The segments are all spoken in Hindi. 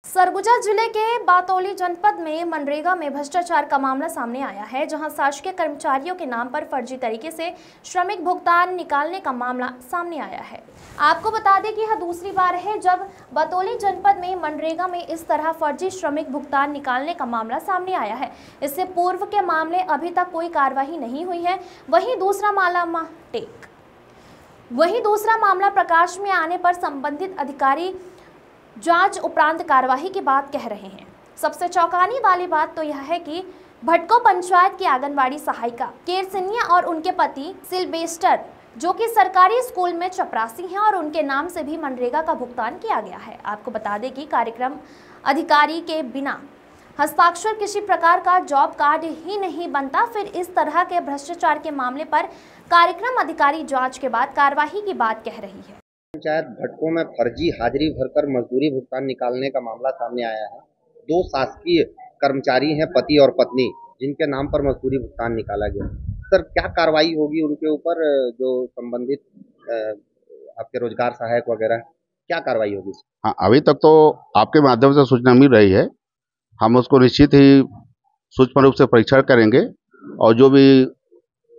सरगुजा जिले के बातौली जनपद में मनरेगा में भ्रष्टाचार का मामला सामने आया है, जहां शासकीय कर्मचारियों के नाम पर फर्जी तरीके से श्रमिक भुगतान निकालने का मामला सामने आया है। आपको बता दें कि यह दूसरी बार है जब बातौली जनपद में मनरेगा में इस तरह फर्जी श्रमिक भुगतान निकालने का मामला सामने आया है। इससे पूर्व के मामले अभी तक कोई कार्रवाई नहीं हुई है। वहीं दूसरा मामला प्रकाश में आने पर संबंधित अधिकारी जांच उपरांत कार्यवाही की बात कह रहे हैं। सबसे चौंकाने वाली बात तो यह है कि भटको पंचायत की आंगनबाड़ी सहायिका केरसिनिया और उनके पति सिल्वेस्टर, जो कि सरकारी स्कूल में चपरासी हैं, और उनके नाम से भी मनरेगा का भुगतान किया गया है। आपको बता दें कि कार्यक्रम अधिकारी के बिना हस्ताक्षर किसी प्रकार का जॉब कार्ड ही नहीं बनता। फिर इस तरह के भ्रष्टाचार के मामले पर कार्यक्रम अधिकारी जांच के बाद कार्यवाही की बात कह रही है। पंचायत भटको में फर्जी हाजिरी भरकर मजदूरी भुगतान निकालने का मामला सामने आया है। दो शासकीय कर्मचारी हैं, पति और पत्नी, जिनके नाम पर मजदूरी भुगतान निकाला गया। सर, क्या कार्रवाई होगी उनके ऊपर, जो संबंधित आपके रोजगार सहायक वगैरह, क्या कार्रवाई होगी? हाँ, अभी तक तो आपके माध्यम से सूचना मिल रही है। हम उसको निश्चित ही सूक्ष्म रूप से परीक्षण करेंगे और जो भी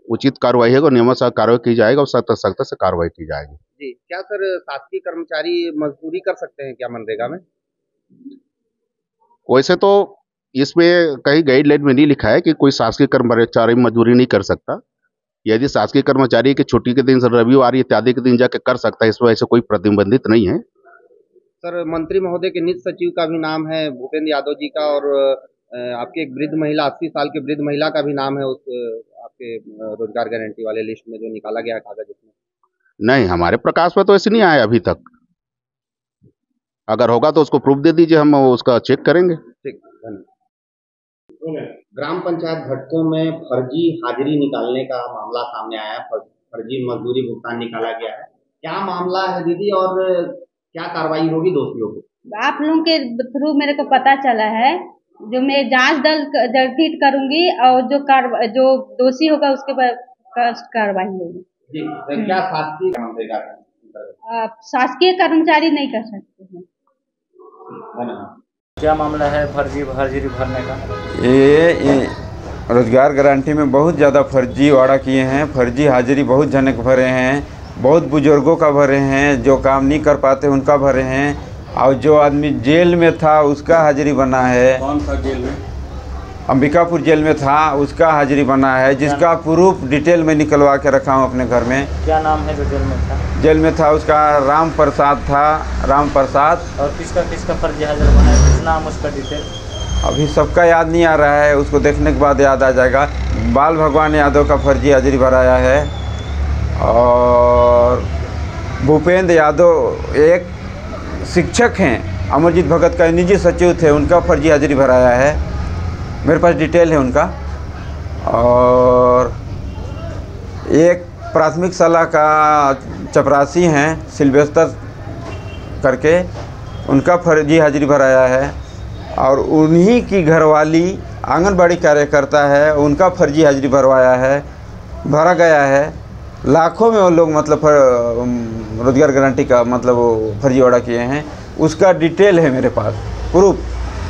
उचित कार्रवाई है वो नियमानुसार कार्रवाई की जाएगी और सख्त से कार्रवाई की जाएगी। जी, क्या सर शासकीय कर्मचारी मजदूरी कर सकते हैं क्या मनरेगा में? वैसे तो इसमें कहीं गाइडलाइन में नहीं लिखा है कि कोई शासकीय कर्मचारी मजदूरी नहीं कर सकता। यदि शासकीय कर्मचारी की छुट्टी के दिन, रविवार इत्यादि के दिन जाके कर सकता है, इसमें ऐसे कोई प्रतिबंधित नहीं है। सर, मंत्री महोदय के निज सचिव का भी नाम है भूपेंद्र यादव जी का, और आपके एक वृद्ध महिला, 80 साल की वृद्ध महिला का भी नाम है उस आपके रोजगार गारंटी वाले लिस्ट में जो निकाला गया कागज उसमें। नहीं, हमारे प्रकाश में तो ऐसे नहीं आया अभी तक। अगर होगा तो उसको प्रूफ दे दीजिए, हम उसका चेक करेंगे। ठीक, धन्यवाद। ग्राम पंचायत भटको में फर्जी हाजिरी निकालने का मामला सामने आया है। फर्जी मजदूरी भुगतान निकाला गया है। क्या मामला है दीदी, और क्या कार्रवाई होगी दोषियों को? आप लोगों के थ्रू मेरे को पता चला है, जो मैं जांच दल गठित करूंगी और जो दोषी होगा उसके पर कार्रवाई होगी। जी, क्या शासकीय कर्मचारी नहीं कर सकते हैं? क्या मामला है फर्जी हाजिरी भरने का? ये रोजगार गारंटी में बहुत ज़्यादा फर्जी वाड़ा किए हैं। फर्जी हाजिरी बहुत जने को भरे हैं, बहुत बुजुर्गों का भरे हैं, जो काम नहीं कर पाते उनका भरे हैं, और जो आदमी जेल में था उसका हाजिरी बना है। कौन था जेल में? अंबिकापुर जेल में था, उसका हाजिरी बना है, जिसका प्रूफ डिटेल में निकलवा के रखा हूँ अपने घर में। क्या नाम है जो जेल में था? जेल में था उसका राम प्रसाद था, राम प्रसाद। और किसका फर्जी हाजिरी बना है, किस नाम उसका डिटेल? अभी सबका याद नहीं आ रहा है, उसको देखने के बाद याद आ जाएगा। बाल भगवान यादव का फर्जी हाजिरी भराया है, और भूपेंद्र यादव एक शिक्षक हैं, अमरजीत भगत का निजी सचिव थे, उनका फर्जी हाजिरी भराया है। मेरे पास डिटेल है उनका। और एक प्राथमिक शाला का चपरासी हैं सिल्वेस्टर करके, उनका फर्जी हाजिरी भराया है। और उन्हीं की घरवाली आंगनबाड़ी कार्यकर्ता है, उनका फर्जी हाजिरी भरा गया है। लाखों में वो लोग मतलब रोजगार गारंटी का मतलब फर्जी वाड़ा किए हैं। उसका डिटेल है मेरे पास, प्रूफ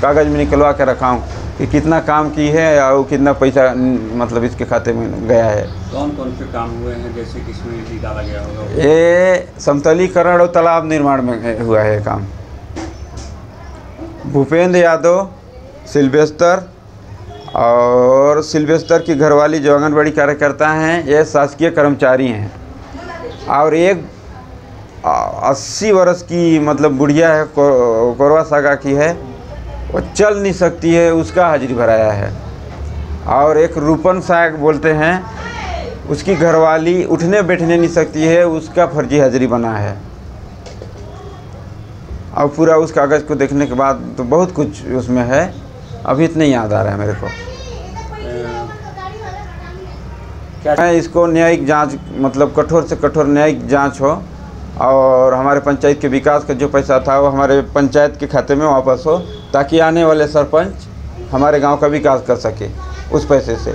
कागज़ में निकलवा के रखा हूँ कि कितना काम की है और कितना पैसा मतलब इसके खाते में गया है। कौन कौन से काम हुए हैं, जैसे कि इसमें निकाला गया होगा? ये समतलीकरण और तालाब निर्माण में हुआ है काम। भूपेंद्र यादव, सिल्वेस्टर, और सिल्वेस्टर की घरवाली जो आंगनबाड़ी कार्यकर्ता हैं, ये शासकीय कर्मचारी हैं। और एक 80 वर्ष की मतलब बुढ़िया है, कोरवा सागा की है, वो चल नहीं सकती है, उसका हाजिरी भराया है। और एक रूपन साग बोलते हैं, उसकी घरवाली उठने बैठने नहीं सकती है, उसका फर्जी हाजिरी बना है। और पूरा उस कागज़ को देखने के बाद तो बहुत कुछ उसमें है, अभी इतना ही याद आ रहा है मेरे को। मैं इसको न्यायिक जांच, मतलब कठोर से कठोर न्यायिक जांच हो, और हमारे पंचायत के विकास का जो पैसा था वो हमारे पंचायत के खाते में वापस हो, ताकि आने वाले सरपंच हमारे गांव का विकास कर सके उस पैसे से।